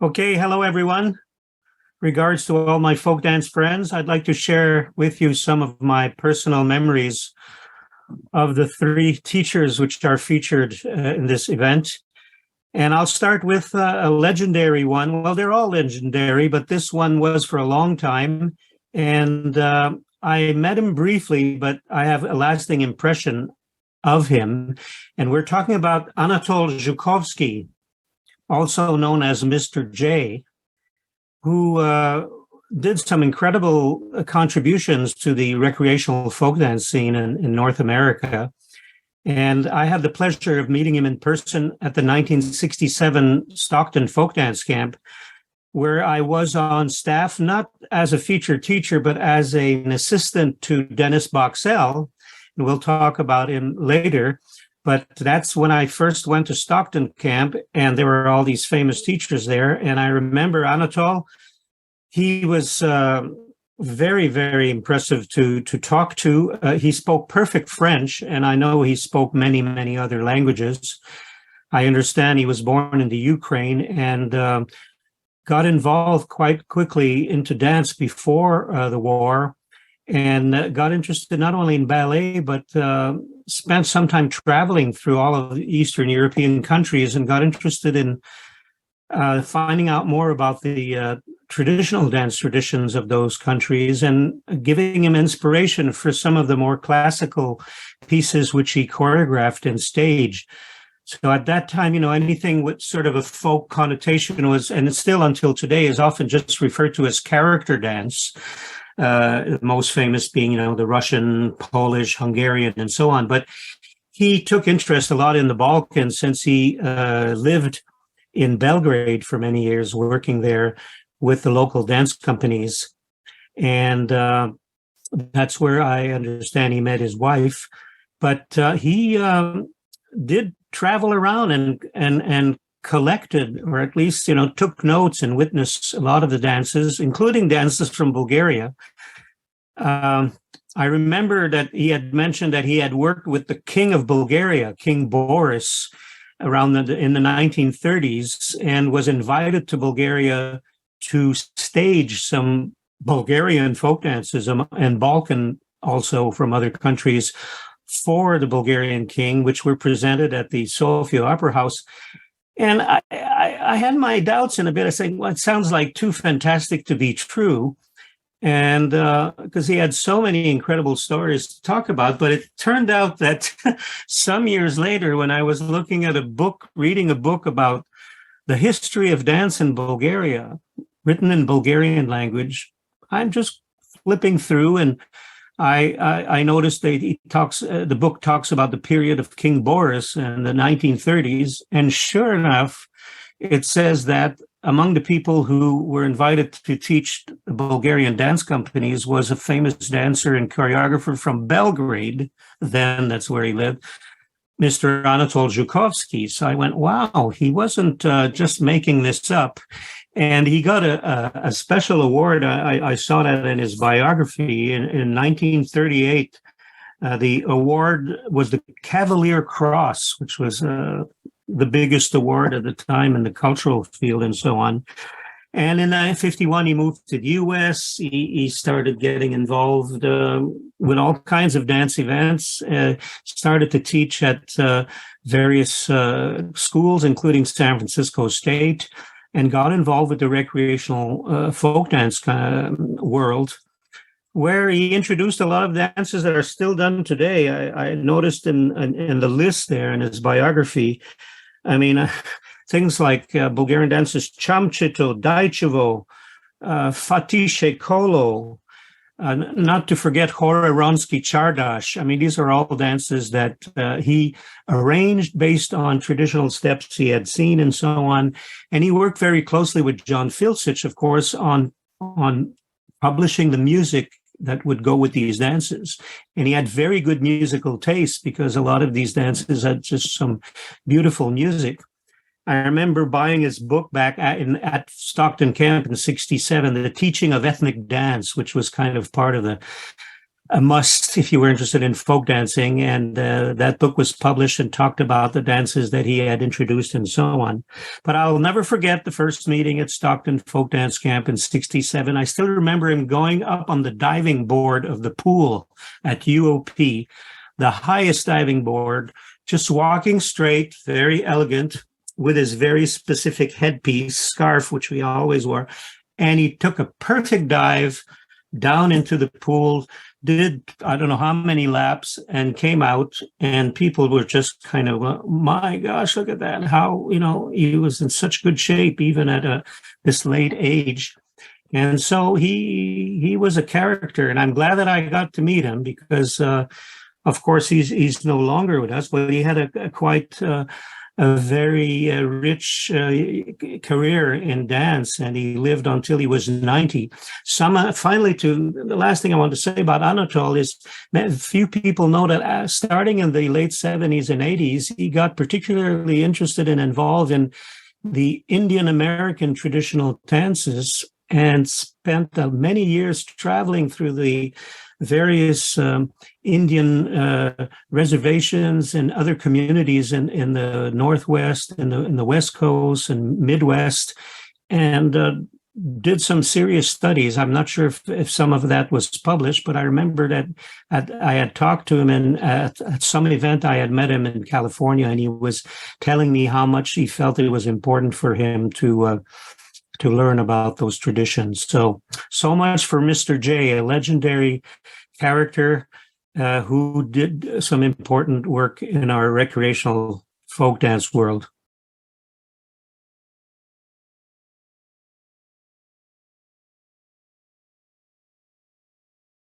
Okay, hello everyone. Regards to all my folk dance friends, I'd like to share with you some of my personal memories of the three teachers which are featured in this event. And I'll start with a legendary one. Well, they're all legendary, but this one was for a long time. And I met him briefly, but I have a lasting impression of him. And we're talking about Anatol Joukowsky, also known as Mr. J, who did some incredible contributions to the recreational folk dance scene in North America. And I had the pleasure of meeting him in person at the 1967 Stockton Folk Dance Camp, where I was on staff, not as a featured teacher, but as an assistant to Dennis Boxell. And we'll talk about him later. But that's when I first went to Stockton Camp, and there were all these famous teachers there. And I remember Anatol. He was very, very impressive to talk to. He spoke perfect French, and I know he spoke many, many other languages. I understand he was born in the Ukraine and got involved quite quickly into dance before the war, and got interested not only in ballet, but spent some time traveling through all of the Eastern European countries and got interested in finding out more about the traditional dance traditions of those countries and giving him inspiration for some of the more classical pieces which he choreographed and staged. So at that time, anything with sort of a folk connotation was, and it's still until today, is often just referred to as character dance. Most famous being, the Russian, Polish, Hungarian, and so on. But he took interest a lot in the Balkans since he lived in Belgrade for many years, working there with the local dance companies. And that's where I understand he met his wife. But he did travel around and collected, or at least, took notes and witnessed a lot of the dances, including dances from Bulgaria. I remember that he had mentioned that he had worked with the King of Bulgaria, King Boris, in the 1930s, and was invited to Bulgaria to stage some Bulgarian folk dances and Balkan also from other countries for the Bulgarian king, which were presented at the Sofia Opera House. And I had my doubts in a bit. I said, well, it sounds like too fantastic to be true. And because he had so many incredible stories to talk about, but it turned out that some years later, when I was looking at reading a book about the history of dance in Bulgaria, written in Bulgarian language, I'm just flipping through, and I noticed that the book talks about the period of King Boris in the 1930s, and sure enough, it says that among the people who were invited to teach the Bulgarian dance companies was a famous dancer and choreographer from Belgrade, then that's where he lived, Mr. Anatol Joukowsky. So I went, wow, he wasn't just making this up. And he got a special award. I saw that in his biography in 1938. The award was the Cavalier Cross, which was the biggest award at the time in the cultural field and so on. And in 1951, he moved to the U.S. He started getting involved with all kinds of dance events, started to teach at various schools, including San Francisco State, and got involved with the recreational folk dance world, where he introduced a lot of dances that are still done today. I noticed in the list there in his biography, things like Bulgarian dances, Chamchito, Daichevo, Fatishe Kolo, not to forget Hororonsky Chardash. These are all dances that he arranged based on traditional steps he had seen and so on. And he worked very closely with John Filcich, of course, on publishing the music that would go with these dances. And he had very good musical taste because a lot of these dances had just some beautiful music. I remember buying his book back at Stockton Camp in '67, The Teaching of Ethnic Dance, which was kind of part of the a must if you were interested in folk dancing. And that book was published and talked about the dances that he had introduced and so on. But I'll never forget the first meeting at Stockton Folk Dance Camp in '67. I still remember him going up on the diving board of the pool at UOP, the highest diving board, just walking straight, very elegant, with his very specific headpiece, scarf, which we always wore. And he took a perfect dive down into the pool, did I don't know how many laps, and came out, and people were just kind of, my gosh, look at that. How, he was in such good shape, even at this late age. And so he was a character, and I'm glad that I got to meet him because, of course, he's no longer with us, but he had a quite a very rich career in dance, and he lived until he was 90. Finally, the last thing I want to say about Anatol is few people know that starting in the late 70s and 80s, he got particularly interested and involved in the Indian American traditional dances and spent many years traveling through the various Indian reservations and other communities in the Northwest and in the West Coast and Midwest, and did some serious studies. I'm not sure if some of that was published, but I remember that I had talked to him, and at some event I had met him in California, and he was telling me how much he felt it was important for him to learn about those traditions. So much for Mr. J, a legendary character who did some important work in our recreational folk dance world.